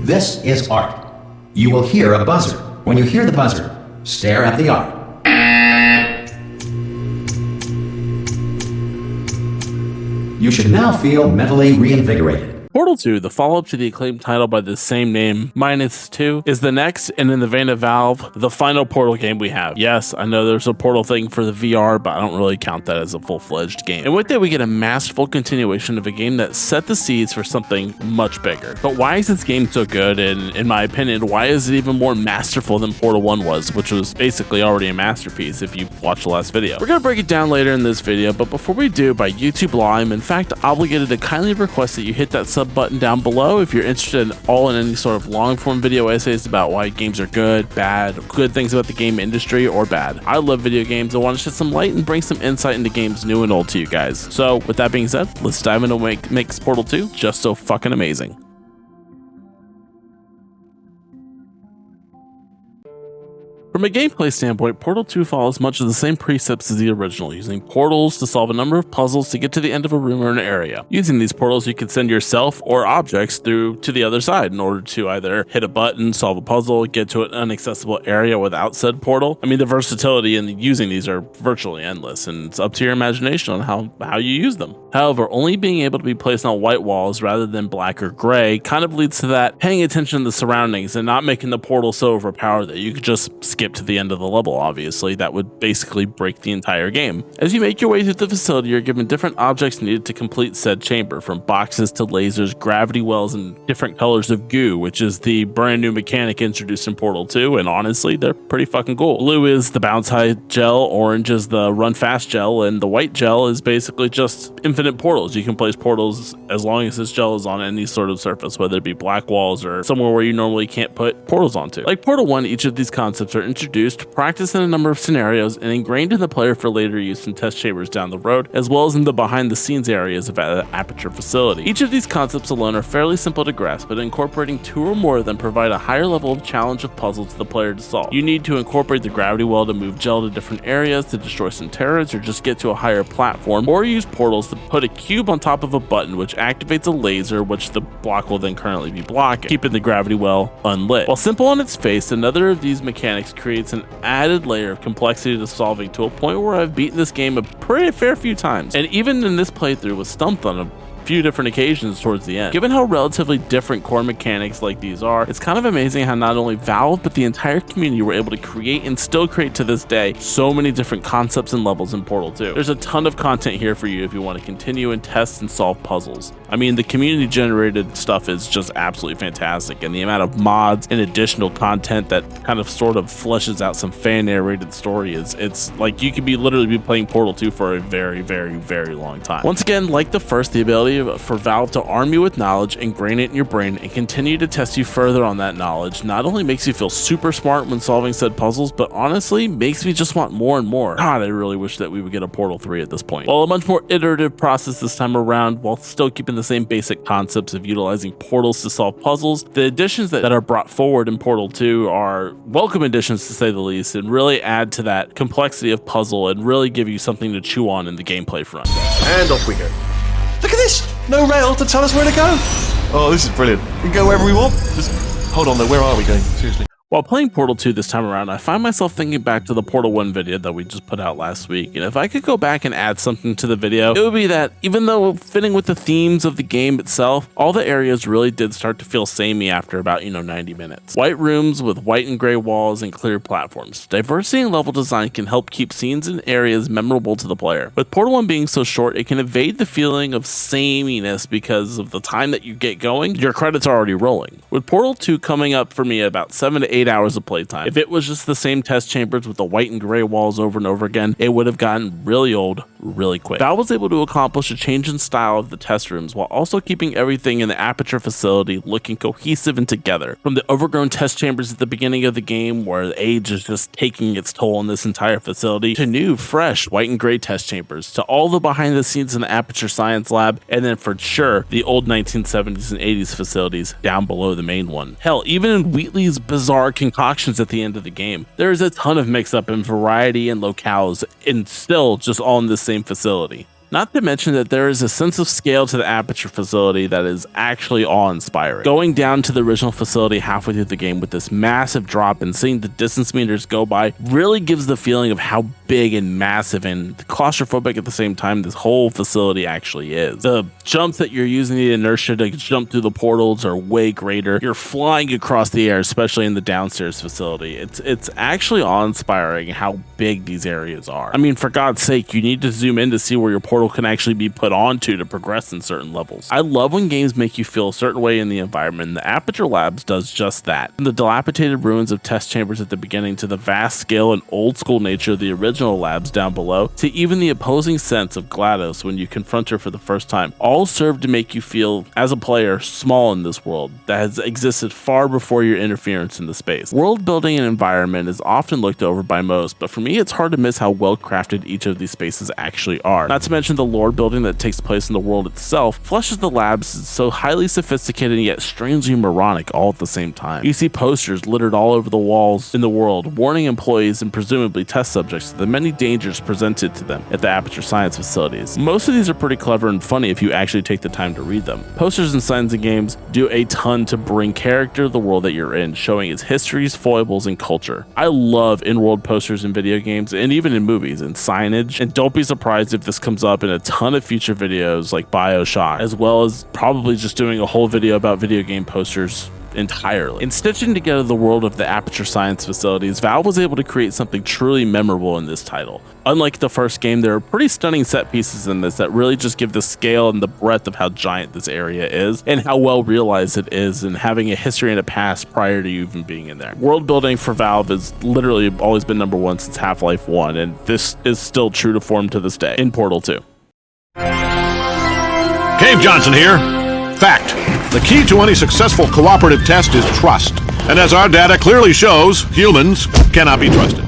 This is art. You will hear a buzzer. When you hear the buzzer, stare at the art. You should now feel mentally reinvigorated. Portal 2, the follow-up to the acclaimed title by the same name, -2, is the next, and in the vein of Valve, the final Portal game we have. Yes, I know there's a Portal thing for the VR, but I don't really count that as a full-fledged game. And with that, we get a masterful continuation of a game that set the seeds for something much bigger. But why is this game so good, and in my opinion, why is it even more masterful than Portal 1 was, which was basically already a masterpiece if you watched the last video? We're gonna break it down later in this video, but before we do, by YouTube law, I'm in fact obligated to kindly request that you hit that sub button down below if you're interested in any sort of long form video essays about why games are good, bad, good things about the game industry, or bad. I love video games. I want to shed some light and bring some insight into games new and old to you guys. So with that being said, let's dive into what makes Portal 2 just so fucking amazing. From a gameplay standpoint, Portal 2 follows much of the same precepts as the original, using portals to solve a number of puzzles to get to the end of a room or an area. Using these portals, you can send yourself or objects through to the other side in order to either hit a button, solve a puzzle, get to an inaccessible area without said portal. I mean, the versatility in using these are virtually endless, and it's up to your imagination on how you use them. However, only being able to be placed on white walls rather than black or gray kind of leads to that paying attention to the surroundings and not making the portal so overpowered that you could just skip to the end of the level. Obviously, that would basically break the entire game. As you make your way through the facility, you're given different objects needed to complete said chamber, from boxes to lasers, gravity wells, and different colors of goo, which is the brand new mechanic introduced in Portal 2, and honestly, they're pretty fucking cool. Blue is the bounce high gel, orange is the run fast gel, and the white gel is basically just infinite portals. You can place portals as long as this gel is on any sort of surface, whether it be black walls or somewhere where you normally can't put portals onto. Like Portal 1, each of these concepts are introduced, practiced in a number of scenarios, and ingrained in the player for later use in test chambers down the road, as well as in the behind-the-scenes areas of the Aperture facility. Each of these concepts alone are fairly simple to grasp, but incorporating two or more of them provide a higher level of challenge of puzzle to the player to solve. You need to incorporate the gravity well to move gel to different areas, to destroy some turrets, or just get to a higher platform, or use portals to put a cube on top of a button, which activates a laser, which the block will then currently be blocking, keeping the gravity well unlit. While simple on its face, another of these mechanics creates an added layer of complexity to solving, to a point where I've beaten this game a pretty fair few times, and even in this playthrough was stumped on a few different occasions towards the end. Given how relatively different core mechanics like these are, it's kind of amazing how not only Valve but the entire community were able to create and still create to this day so many different concepts and levels in Portal 2. There's a ton of content here for you if you want to continue and test and solve puzzles. I mean, the community generated stuff is just absolutely fantastic, and the amount of mods and additional content that kind of sort of fleshes out some fan narrated story it's like you could literally be playing Portal 2 for a very, very, very long time. Once again, like the first, the ability for Valve to arm you with knowledge, ingrain it in your brain, and continue to test you further on that knowledge not only makes you feel super smart when solving said puzzles, but honestly makes me just want more and more. God, I really wish that we would get a Portal 3 at this point. While a much more iterative process this time around, while still keeping the same basic concepts of utilizing portals to solve puzzles, the additions that are brought forward in Portal 2 are welcome additions to say the least, and really add to that complexity of puzzle and really give you something to chew on in the gameplay front. And off we go. Look at this! No rail to tell us where to go! Oh, this is brilliant. We can go wherever we want. Just hold on though, where are we going? Seriously. While playing Portal 2 this time around, I find myself thinking back to the Portal 1 video that we just put out last week, and if I could go back and add something to the video, it would be that even though fitting with the themes of the game itself, all the areas really did start to feel samey after about, 90 minutes. White rooms with white and gray walls and clear platforms. Diversity in level design can help keep scenes and areas memorable to the player. With Portal 1 being so short, it can evade the feeling of sameness because of the time that you get going, your credits are already rolling. With Portal 2 coming up for me about 7 to 8 hours of playtime. If it was just the same test chambers with the white and gray walls over and over again, it would have gotten really old really quick. Valve was able to accomplish a change in style of the test rooms while also keeping everything in the Aperture facility looking cohesive and together. From the overgrown test chambers at the beginning of the game, where age is just taking its toll on this entire facility, to new, fresh, white and gray test chambers, to all the behind the scenes in the Aperture Science Lab, and then for sure, the old 1970s and 80s facilities down below the main one. Hell, even in Wheatley's bizarre concoctions at the end of the game, there is a ton of mix-up in variety and locales, and still just all in the same facility. Not to mention that there is a sense of scale to the Aperture facility that is actually awe-inspiring. Going down to the original facility halfway through the game with this massive drop and seeing the distance meters go by really gives the feeling of how big and massive and claustrophobic at the same time this whole facility actually is. The jumps that you're using the inertia to jump through the portals are way greater. You're flying across the air, especially in the downstairs facility. It's actually awe-inspiring how big these areas are. I mean, for God's sake, you need to zoom in to see where your portal can actually be put onto to progress in certain levels. I love when games make you feel a certain way in the environment, and the Aperture Labs does just that. From the dilapidated ruins of test chambers at the beginning to the vast scale and old school nature of the original labs down below, to even the opposing sense of GLaDOS when you confront her for the first time, all serve to make you feel, as a player, small in this world that has existed far before your interference in the space. World building and environment is often looked over by most, but for me it's hard to miss how well crafted each of these spaces actually are. Not to mention the lore building that takes place in the world itself fleshes the labs so highly sophisticated and yet strangely moronic all at the same time. You see posters littered all over the walls in the world, warning employees and presumably test subjects of the many dangers presented to them at the Aperture Science facilities. Most of these are pretty clever and funny if you actually take the time to read them. Posters and signs in games do a ton to bring character to the world that you're in, showing its histories, foibles, and culture. I love in-world posters in video games and even in movies and signage, and don't be surprised if this comes up in a ton of future videos like BioShock, as well as probably just doing a whole video about video game posters entirely. In stitching together the world of the Aperture Science facilities, Valve was able to create something truly memorable in this title. Unlike the first game, there are pretty stunning set pieces in this that really just give the scale and the breadth of how giant this area is and how well realized it is, and having a history and a past prior to you even being in there. World building for Valve has literally always been number one since Half-Life 1, and this is still true to form to this day in Portal 2. Cave Johnson here. Fact. The key to any successful cooperative test is trust. And as our data clearly shows, humans cannot be trusted.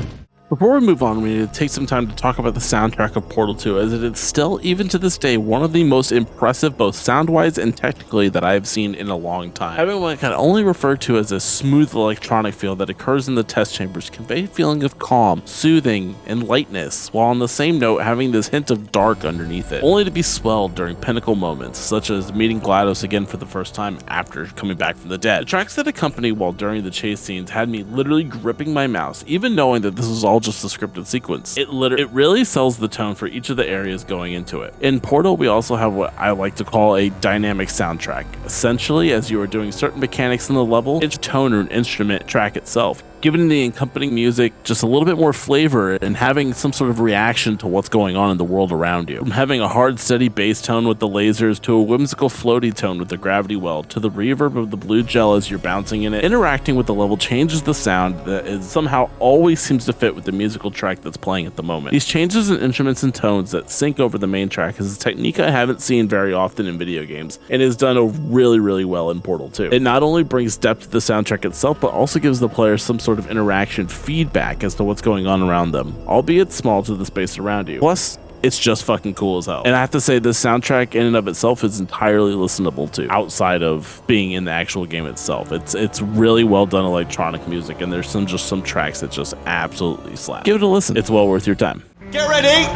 Before we move on, we need to take some time to talk about the soundtrack of Portal 2, as it is still, even to this day, one of the most impressive both sound-wise and technically that I have seen in a long time. Having what I can only refer to as a smooth electronic feel that occurs in the test chambers convey a feeling of calm, soothing, and lightness, while on the same note having this hint of dark underneath it, only to be swelled during pinnacle moments, such as meeting GLaDOS again for the first time after coming back from the dead. The tracks that accompany while during the chase scenes had me literally gripping my mouse, even knowing that this was all just a scripted sequence. It really sells the tone for each of the areas going into it. In Portal, we also have what I like to call a dynamic soundtrack. Essentially, as you are doing certain mechanics in the level, each tone or an instrument track itself, giving the accompanying music just a little bit more flavor and having some sort of reaction to what's going on in the world around you. From having a hard, steady bass tone with the lasers, to a whimsical floaty tone with the gravity well, to the reverb of the blue gel as you're bouncing in it, interacting with the level changes the sound that is somehow always seems to fit with the musical track that's playing at the moment. These changes in instruments and tones that sync over the main track is a technique I haven't seen very often in video games, and is done really well in Portal 2. It not only brings depth to the soundtrack itself, but also gives the player some sort of interaction feedback as to what's going on around them, albeit small to the space around you. Plus, it's just fucking cool as hell. And I have to say, this soundtrack in and of itself is entirely listenable to, outside of being in the actual game itself. It's really well done electronic music, and there's some tracks that just absolutely slap. Give it a listen. It's well worth your time. Get ready!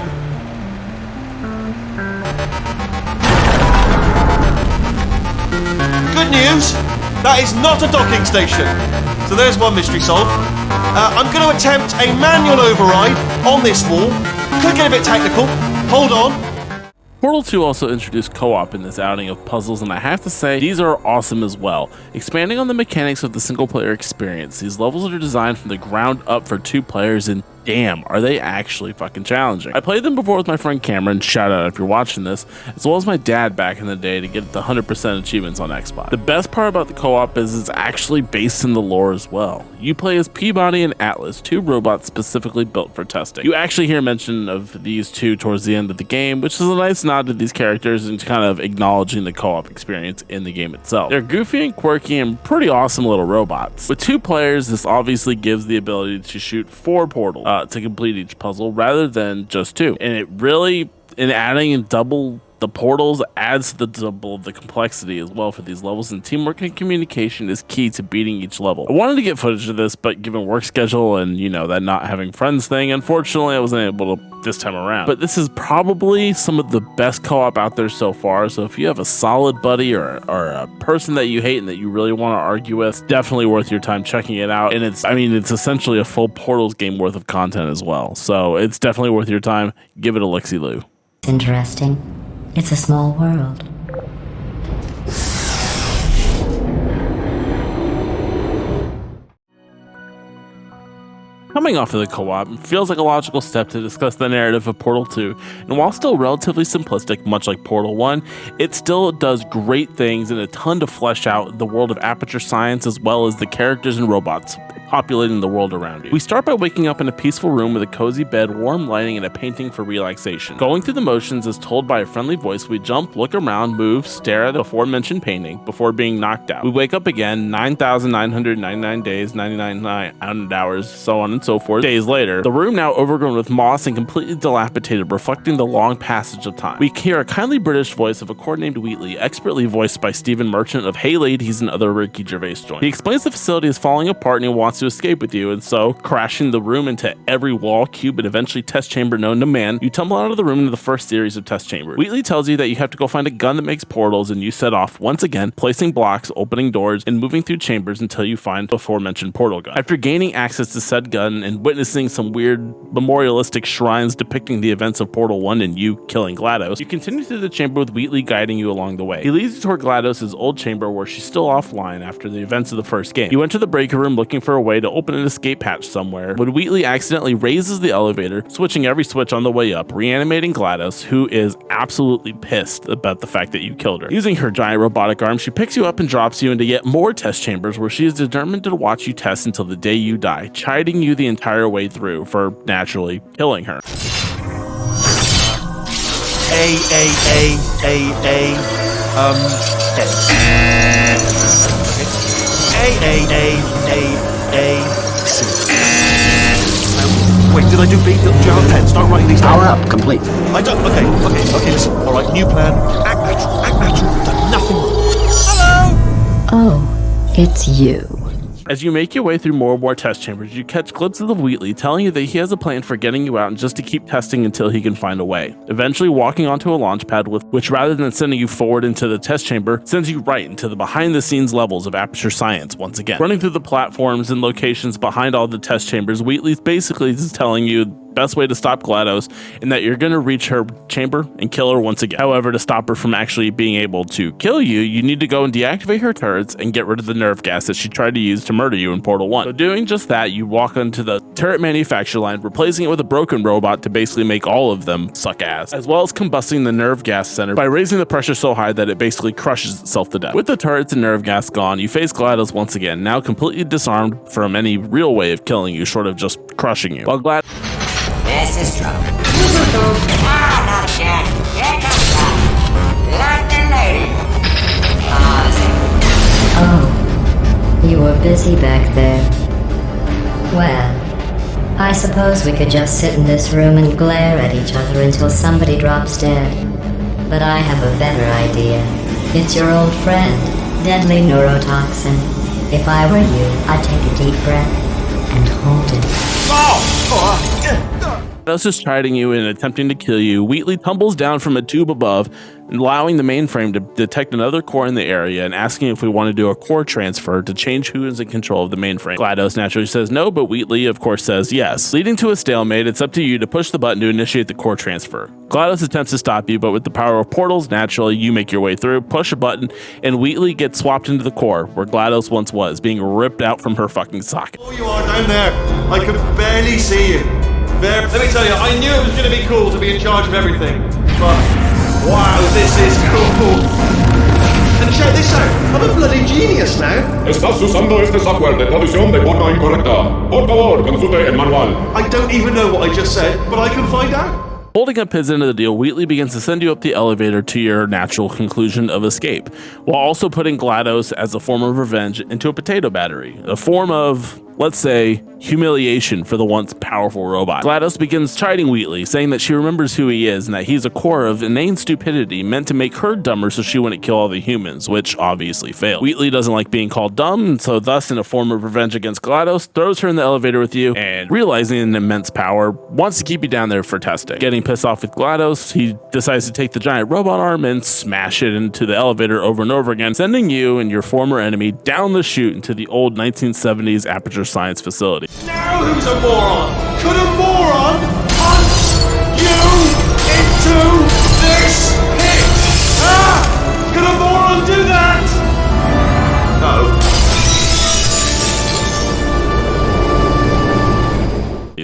Good news! That is not a docking station. So there's one mystery solved. I'm going to attempt a manual override on this wall. Could get a bit technical. Hold on. Portal 2 also introduced co-op in this outing of puzzles, and I have to say, these are awesome as well. Expanding on the mechanics of the single-player experience, these levels are designed from the ground up for 2 players, and damn, are they actually fucking challenging. I played them before with my friend Cameron, shout out if you're watching this, as well as my dad back in the day to get the 100% achievements on Xbox. The best part about the co-op is it's actually based in the lore as well. You play as Peabody and Atlas, 2 robots specifically built for testing. You actually hear mention of these 2 towards the end of the game, which is a nice nod to these characters and kind of acknowledging the co-op experience in the game itself. They're goofy and quirky and pretty awesome little robots. With 2 players, this obviously gives the ability to shoot 4 portals to complete each puzzle rather than just 2. And it really, in adding and double the portals, adds to the double of the complexity as well for these levels, and teamwork and communication is key to beating each level. I wanted to get footage of this, but given work schedule and, you know, that not having friends thing, unfortunately I wasn't able to this time around. But this is probably some of the best co-op out there so far, so if you have a solid buddy or a person that you hate and that you really want to argue with, it's definitely worth your time checking it out. And it's essentially a full Portals game worth of content as well, so it's definitely worth your time. Give it a look-see-loo. Interesting. It's a small world. Coming off of the co-op, it feels like a logical step to discuss the narrative of Portal 2, and while still relatively simplistic, much like Portal 1, it still does great things and a ton to flesh out the world of Aperture Science as well as the characters and robots populating the world around you. We start by waking up in a peaceful room with a cozy bed, warm lighting, and a painting for relaxation. Going through the motions as told by a friendly voice, we jump, look around, move, stare at the aforementioned painting before being knocked out. We wake up again 9,999 days, 99 hours, so on and so forth. Days later, the room now overgrown with moss and completely dilapidated, reflecting the long passage of time. We hear a kindly British voice of a cord named Wheatley, expertly voiced by Stephen Merchant of Hey Ladies and other Ricky Gervais joints. He explains the facility is falling apart and he wants to escape with you, and so, crashing the room into every wall, cube, and eventually test chamber known to man, you tumble out of the room into the first series of test chambers. Wheatley tells you that you have to go find a gun that makes portals, and you set off once again, placing blocks, opening doors, and moving through chambers until you find the aforementioned portal gun. After gaining access to said gun and witnessing some weird memorialistic shrines depicting the events of Portal 1 and you killing GLaDOS, you continue through the chamber with Wheatley guiding you along the way. He leads you toward GLaDOS' old chamber where she's still offline after the events of the first game. You enter the breaker room looking for a way to open an escape hatch somewhere when Wheatley accidentally raises the elevator, switching every switch on the way up, reanimating GLaDOS, who is absolutely pissed about the fact that you killed her. Using her giant robotic arm, she picks you up and drops you into yet more test chambers where she is determined to watch you test until the day you die, chiding you the entire way through for naturally killing her. Wait, did I do B? Jar pen? Start writing these down. Power up, complete. I don't. Okay, listen. All right, new plan. Act natural. You've done nothing wrong. Hello. Oh, it's you. As you make your way through more and more test chambers, you catch glimpses of Wheatley telling you that he has a plan for getting you out and just to keep testing until he can find a way. Eventually walking onto a launch pad which rather than sending you forward into the test chamber, sends you right into the behind the scenes levels of Aperture Science once again. Running through the platforms and locations behind all the test chambers, Wheatley's basically just telling you best way to stop GLaDOS and that you're going to reach her chamber and kill her once again. However, to stop her from actually being able to kill you, you need to go and deactivate her turrets and get rid of the nerve gas that she tried to use to murder you in Portal 1. So doing just that, you walk onto the turret manufacture line, replacing it with a broken robot to basically make all of them suck ass, as well as combusting the nerve gas center by raising the pressure so high that it basically crushes itself to death. With the turrets and nerve gas gone, you face GLaDOS once again, now completely disarmed from any real way of killing you, short of just crushing you. While This is trouble. Not again. Here comes that. Like the lady. Oh, you were busy back there. Well, I suppose we could just sit in this room and glare at each other until somebody drops dead. But I have a better idea. It's your old friend, deadly neurotoxin. If I were you, I'd take a deep breath and hold it. GLaDOS is chiding you and attempting to kill you. Wheatley tumbles down from a tube above, allowing the mainframe to detect another core in the area and asking if we want to do a core transfer to change who is in control of the mainframe. GLaDOS naturally says no, but Wheatley of course says yes. Leading to a stalemate, it's up to you to push the button to initiate the core transfer. GLaDOS attempts to stop you, but with the power of portals, naturally you make your way through, push a button, and Wheatley gets swapped into the core, where GLaDOS once was, being ripped out from her fucking socket. Oh, you are down there. I could barely see you. There. Let me tell you, I knew it was going to be cool to be in charge of everything. But, wow, this is cool. And check this out. I'm a bloody genius now. Estás usando este software de traducción de forma incorrecta. Por favor, consulte el manual. I don't even know what I just said, but I can find out. Holding up his end of the deal, Wheatley begins to send you up the elevator to your natural conclusion of escape, while also putting GLaDOS as a form of revenge into a potato battery, a form of let's say, humiliation for the once powerful robot. GLaDOS begins chiding Wheatley, saying that she remembers who he is and that he's a core of inane stupidity meant to make her dumber so she wouldn't kill all the humans, which obviously failed. Wheatley doesn't like being called dumb, and so thus, in a form of revenge against GLaDOS, throws her in the elevator with you, and realizing an immense power, wants to keep you down there for testing. Getting pissed off with GLaDOS, he decides to take the giant robot arm and smash it into the elevator over and over again, sending you and your former enemy down the chute into the old 1970s Aperture Science facility. Now who's a moron? Could a moron punch you into this pit? Ah! Could a moron do that? No.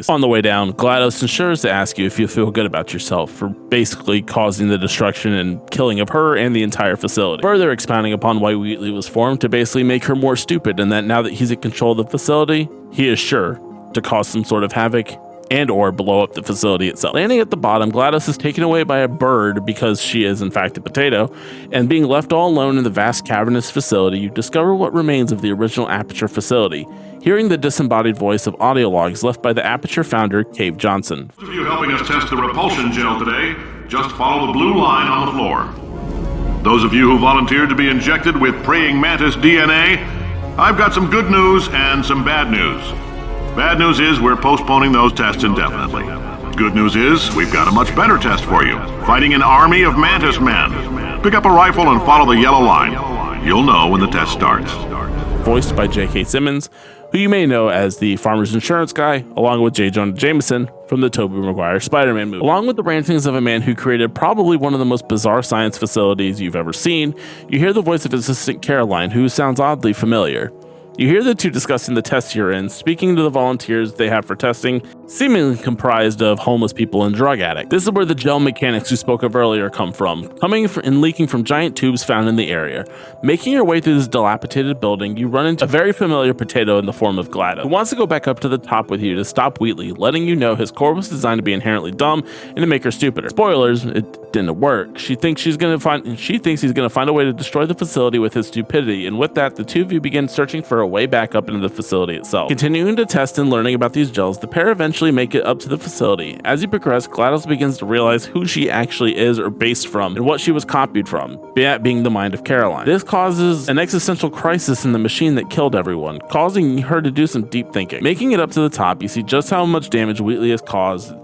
On the way down, GLaDOS ensures to ask you if you feel good about yourself for basically causing the destruction and killing of her and the entire facility. Further expounding upon why Wheatley was formed to basically make her more stupid, and that now that he's in control of the facility, he is sure to cause some sort of havoc and or blow up the facility itself. Landing at the bottom, GLaDOS is taken away by a bird because she is in fact a potato, and being left all alone in the vast cavernous facility, you discover what remains of the original Aperture facility, hearing the disembodied voice of audio logs left by the Aperture founder, Cave Johnson. Those of you helping us test the repulsion gel today, just follow the blue line on the floor. Those of you who volunteered to be injected with praying mantis DNA, I've got some good news and some bad news. Bad news is we're postponing those tests indefinitely. Good news is we've got a much better test for you. Fighting an army of mantis men. Pick up a rifle and follow the yellow line. You'll know when the test starts. Voiced by J.K. Simmons, who you may know as the Farmer's Insurance guy, along with J. Jonah Jameson from the Tobey Maguire Spider-Man movie. Along with the rantings of a man who created probably one of the most bizarre science facilities you've ever seen, you hear the voice of Assistant Caroline, who sounds oddly familiar. You hear the two discussing the tests you're in, speaking to the volunteers they have for testing, seemingly comprised of homeless people and drug addicts. This is where the gel mechanics we spoke of earlier come from, coming and leaking from giant tubes found in the area. Making your way through this dilapidated building, you run into a very familiar potato in the form of GLaDOS, who wants to go back up to the top with you to stop Wheatley, letting you know his core was designed to be inherently dumb and to make her stupider. Spoilers, it didn't work. She thinks he's gonna find a way to destroy the facility with his stupidity, and with that, the two of you begin searching for a way back up into the facility itself. Continuing to test and learning about these gels, the pair eventually make it up to the facility. As you progress, GLaDOS begins to realize who she actually is or based from and what she was copied from, that being the mind of Caroline. This causes an existential crisis in the machine that killed everyone, causing her to do some deep thinking. Making it up to the top, you see just how much damage Wheatley has caused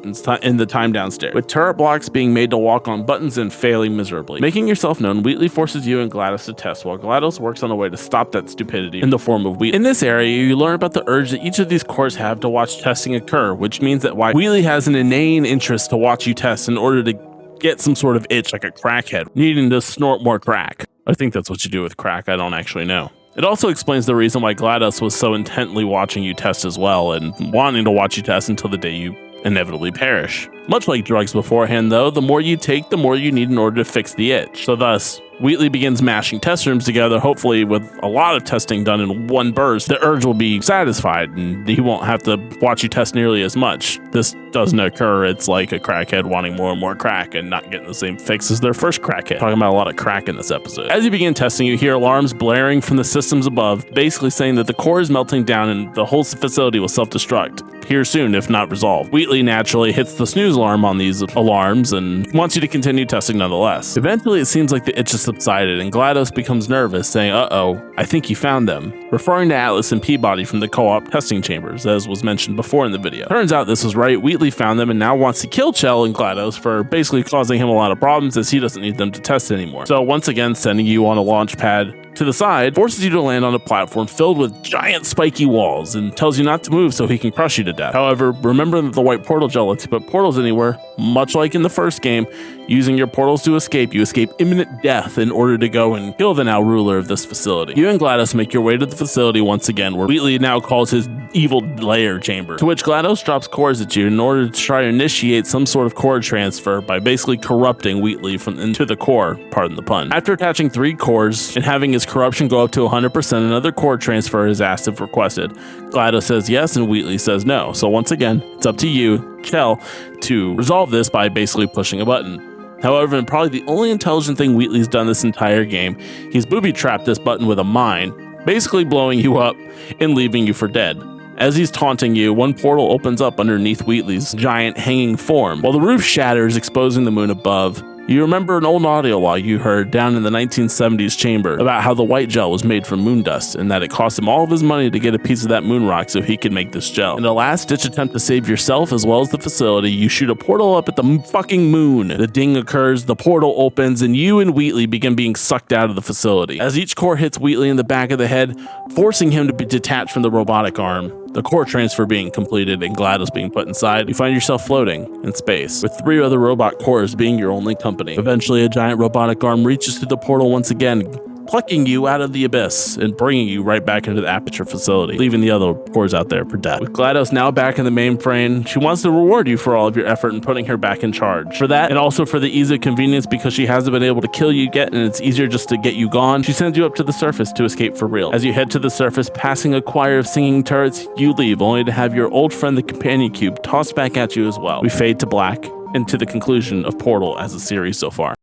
in the time downstairs, with turret blocks being made to walk on buttons and failing miserably. Making yourself known, Wheatley forces you and GLaDOS to test, while GLaDOS works on a way to stop that stupidity in the form of Wheatley. In this area, you learn about the urge that each of these cores have to watch testing occur, which means that why Wheatley has an inane interest to watch you test in order to get some sort of itch like a crackhead, needing to snort more crack. I think that's what you do with crack, I don't actually know. It also explains the reason why GLaDOS was so intently watching you test as well, and wanting to watch you test until the day you inevitably perish. Much like drugs beforehand though, the more you take, the more you need in order to fix the itch. So thus, Wheatley begins mashing test rooms together, hopefully with a lot of testing done in one burst. The urge will be satisfied and he won't have to watch you test nearly as much. This doesn't occur. It's like a crackhead wanting more and more crack and not getting the same fix as their first crackhead. Talking about a lot of crack in this episode. As you begin testing, you hear alarms blaring from the systems above, basically saying that the core is melting down and the whole facility will self-destruct here soon if not resolved. Wheatley naturally hits the snooze alarm on these alarms and wants you to continue testing nonetheless. Eventually, it seems like the itch has subsided and GLaDOS becomes nervous, saying, "Uh-oh, I think you found them," referring to Atlas and Peabody from the co-op testing chambers, as was mentioned before in the video. Turns out this was right. Wheatley found them and now wants to kill Chell and GLaDOS for basically causing him a lot of problems, as he doesn't need them to test anymore. So once again, sending you on a launch pad to the side, forces you to land on a platform filled with giant spiky walls and tells you not to move so he can crush you to death. However, remember that the white portal gel lets you put portals anywhere, much like in the first game. Using your portals to escape, you escape imminent death in order to go and kill the now ruler of this facility. You and GLaDOS make your way to the facility once again, where Wheatley now calls his evil lair chamber, to which GLaDOS drops cores at you in order to try to initiate some sort of core transfer by basically corrupting Wheatley into the core, pardon the pun. After attaching 3 cores and having his corruption go up to 100%, another core transfer is asked if requested. GLaDOS says yes and Wheatley says no. So once again, it's up to you, Chell, to resolve this by basically pushing a button. However, and probably the only intelligent thing Wheatley's done this entire game, he's booby-trapped this button with a mine, basically blowing you up and leaving you for dead. As he's taunting you, one portal opens up underneath Wheatley's giant hanging form, while the roof shatters, exposing the moon above. You remember an old audio log you heard down in the 1970s chamber about how the white gel was made from moon dust and that it cost him all of his money to get a piece of that moon rock so he could make this gel. In a last-ditch attempt to save yourself as well as the facility, you shoot a portal up at the fucking moon. The ding occurs, the portal opens, and you and Wheatley begin being sucked out of the facility. As each core hits Wheatley in the back of the head, forcing him to be detached from the robotic arm, the core transfer being completed and GLaDOS being put inside, you find yourself floating in space, with 3 other robot cores being your only company. Eventually, a giant robotic arm reaches through the portal once again, plucking you out of the abyss and bringing you right back into the Aperture facility, leaving the other cores out there for death. With GLaDOS now back in the mainframe, she wants to reward you for all of your effort in putting her back in charge. For that, and also for the ease of convenience because she hasn't been able to kill you yet and it's easier just to get you gone, she sends you up to the surface to escape for real. As you head to the surface, passing a choir of singing turrets, you leave, only to have your old friend the companion cube tossed back at you as well. We fade to black, and to the conclusion of Portal as a series so far.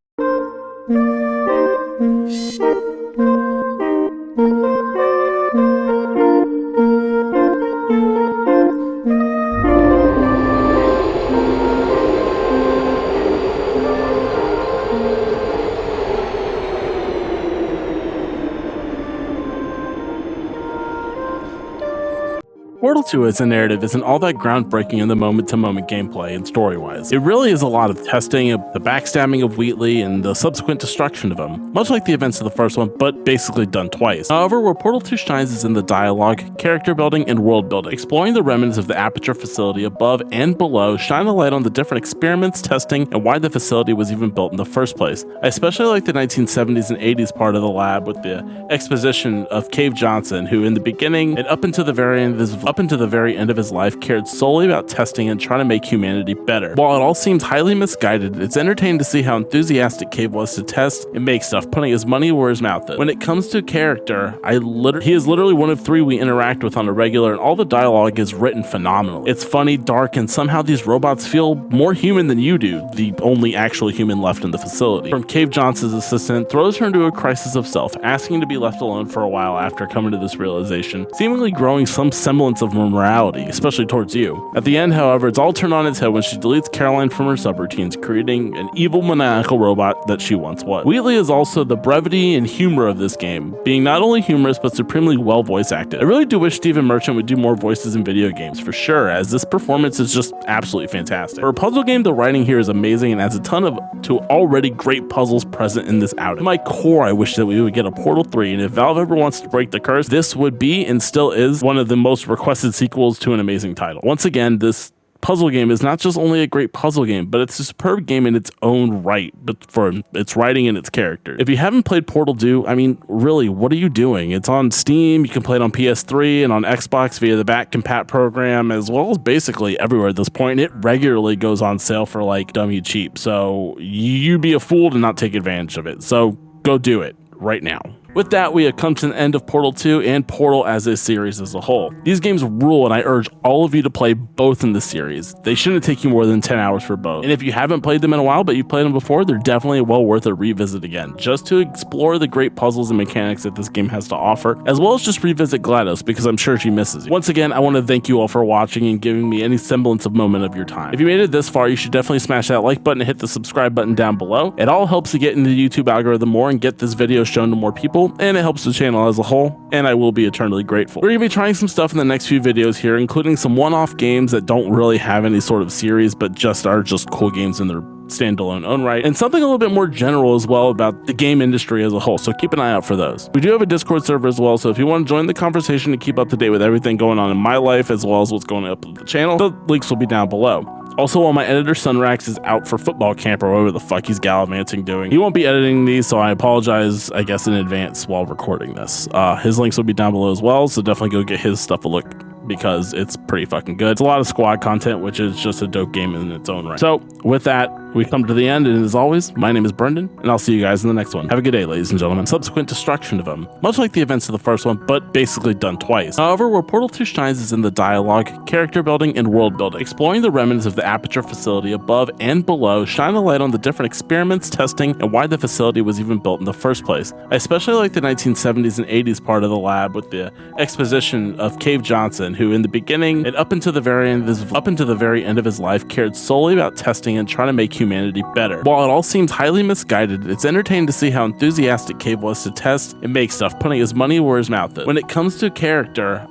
Portal 2 as a narrative isn't all that groundbreaking in the moment-to-moment gameplay and story-wise. It really is a lot of testing of the backstabbing of Wheatley and the subsequent destruction of him, much like the events of the first one, but basically done twice. However, where Portal 2 shines is in the dialogue, character building, and world building. Exploring the remnants of the Aperture facility above and below shine a light on the different experiments, testing, and why the facility was even built in the first place. I especially like the 1970s and 80s part of the lab with the exposition of Cave Johnson, who in the beginning and up into the very end of his life cared solely about testing and trying to make humanity better. While it all seems highly misguided, it's entertaining to see how enthusiastic Cave was to test and make stuff, putting his money where his mouth is. When it comes to character, he is literally one of 3 we interact with on a regular, and all the dialogue is written phenomenally. It's funny, dark, and somehow these robots feel more human than you do, the only actual human left in the facility. From Cave Johnson's assistant throws her into a crisis of self, asking to be left alone for a while after coming to this realization, seemingly growing some semblance of morality, especially towards you. At the end, however, it's all turned on its head when she deletes Caroline from her subroutines, creating an evil maniacal robot that she once was. Wheatley is also the brevity and humor of this game, being not only humorous but supremely well voice acted. I really do wish Stephen Merchant would do more voices in video games, for sure, as this performance is just absolutely fantastic. For a puzzle game, the writing here is amazing and adds a ton to already great puzzles present in this outing. In my core, I wish that we would get a Portal 3, and if Valve ever wants to break the curse, this would be, and still is, one of the most requested sequels to an amazing title. Once again, this puzzle game is not just only a great puzzle game, but it's a superb game in its own right, but for its writing and its character. If you haven't played Portal 2, I mean, really, what are you doing? It's on Steam, you can play it on PS3 and on Xbox via the back compat program, as well as basically everywhere at this point. It regularly goes on sale for like dummy cheap, so you'd be a fool to not take advantage of it. So go do it right now. With that, we have come to the end of Portal 2 and Portal as a series as a whole. These games rule, and I urge all of you to play both in the series. They shouldn't take you more than 10 hours for both. And if you haven't played them in a while, but you've played them before, they're definitely well worth a revisit again, just to explore the great puzzles and mechanics that this game has to offer, as well as just revisit GLaDOS, because I'm sure she misses you. Once again, I want to thank you all for watching and giving me any semblance of moment of your time. If you made it this far, you should definitely smash that like button and hit the subscribe button down below. It all helps to get into the YouTube algorithm more and get this video shown to more people, and it helps the channel as a whole, and I will be eternally grateful. We're going to be trying some stuff in the next few videos here, including some one-off games that don't really have any sort of series, but are just cool games in their standalone own right, and something a little bit more general as well about the game industry as a whole, so keep an eye out for those. We do have a Discord server as well, so if you want to join the conversation to keep up to date with everything going on in my life as well as what's going up with the channel, the links will be down below. Also, while my editor SUNRAX is out for football camp or whatever the fuck he's gallivanting doing, he won't be editing these, so I apologize, I guess, in advance while recording this. His links will be down below as well, so definitely go get his stuff a look, because it's pretty fucking good. It's a lot of squad content, which is just a dope game in its own right. So, with that, we come to the end, and as always, my name is Brendan, and I'll see you guys in the next one. Have a good day, ladies and gentlemen. Subsequent destruction of him, much like the events of the first one, but basically done twice. However, where Portal 2 shines is in the dialogue, character building, and world building. Exploring the remnants of the Aperture facility above and below shine a light on the different experiments, testing, and why the facility was even built in the first place. I especially like the 1970s and 80s part of the lab with the exposition of Cave Johnson, who in the beginning and up into the very end of his life cared solely about testing and trying to make humanity better. While it all seems highly misguided, it's entertaining to see how enthusiastic Cave was to test and make stuff, putting his money where his mouth is. When it comes to character,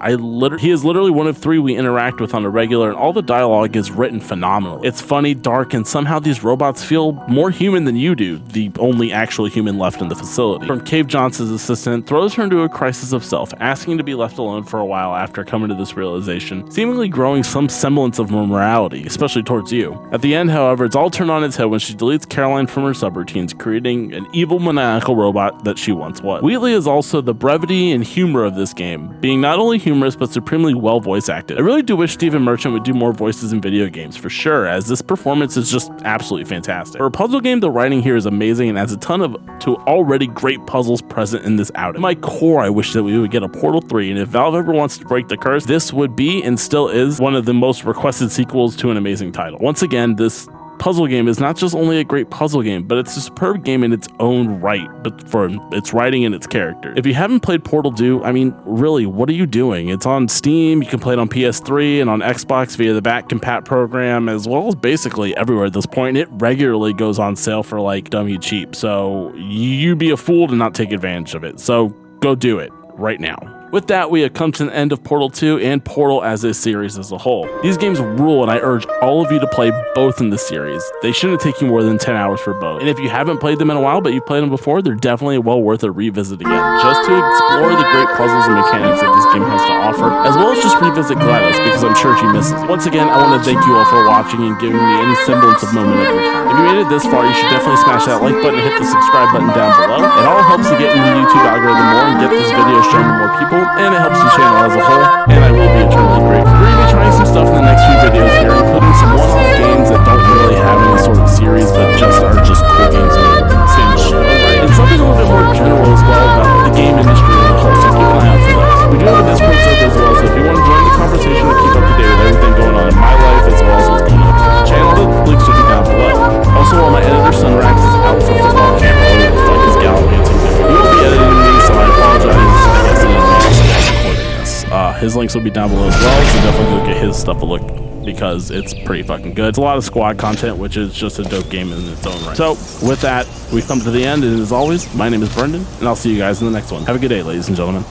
he is literally one of 3 we interact with on a regular, and all the dialogue is written phenomenally. It's funny, dark, and somehow these robots feel more human than you do, the only actual human left in the facility. From Cave Johnson's assistant throws her into a crisis of self, asking to be left alone for a while after coming to this realization, seemingly growing some semblance of morality, especially towards you. At the end, however, it's all turned on its head when she deletes Caroline from her subroutines, creating an evil maniacal robot that she once was. Wheatley is also the brevity and humor of this game, being not only humorous but supremely well voice acted. I really do wish Stephen Merchant would do more voices in video games, for sure, as this performance is just absolutely fantastic. For a puzzle game, the writing here is amazing and adds a ton to already great puzzles present in this outing. In my core, I wish that we would get a Portal 3, and if Valve ever wants to break the curse, this would be and still is one of the most requested sequels to an amazing title. Once again, this puzzle game is not just only a great puzzle game, but it's a superb game in its own right, but for its writing and its character. If you haven't played Portal 2, I mean, really, what are you doing? It's on Steam, you can play it on PS3 and on Xbox via the back compat program, as well as basically everywhere at this point. It regularly goes on sale for like dummy cheap, so you'd be a fool to not take advantage of it. So go do it right now. With that, we have come to the end of Portal 2 and Portal as a series as a whole. These games rule, and I urge all of you to play both in the series. They shouldn't take you more than 10 hours for both. And if you haven't played them in a while, but you've played them before, they're definitely well worth a revisit again, just to explore the great puzzles and mechanics that this game has to offer, as well as just revisit GLaDOS, because I'm sure she misses it. Once again, I want to thank you all for watching and giving me any semblance of moment of your time. If you made it this far, you should definitely smash that like button and hit the subscribe button down below. It all helps to get into the YouTube algorithm more and get this video shown to more people, and it helps the channel as a whole, and I will be eternally grateful. We're going to be trying some stuff in the next few videos here, including some one-off games that don't really have any sort of series, but are just cool games in a standalone, and something a little bit more general as well about the game industry as a whole, so keep an eye out for those. We do have a Discord server as well, so if you want to join the conversation and keep up to date with everything going on in my life as well as what's going on in the channel, the links will be down below. Also, while my editor SUNRAX is out for football camp, whatever the fuck is gallivanting doing, he will be editing me, so I apologize, I guess, in advance for recording this. His links will be down below as well, so definitely go get his stuff a look, because it's pretty fucking good. It's a lot of squad content, which is just a dope game in its own right. So, with that, we've come to the end, and as always, my name is Brendan, and I'll see you guys in the next one. Have a good day, ladies and gentlemen.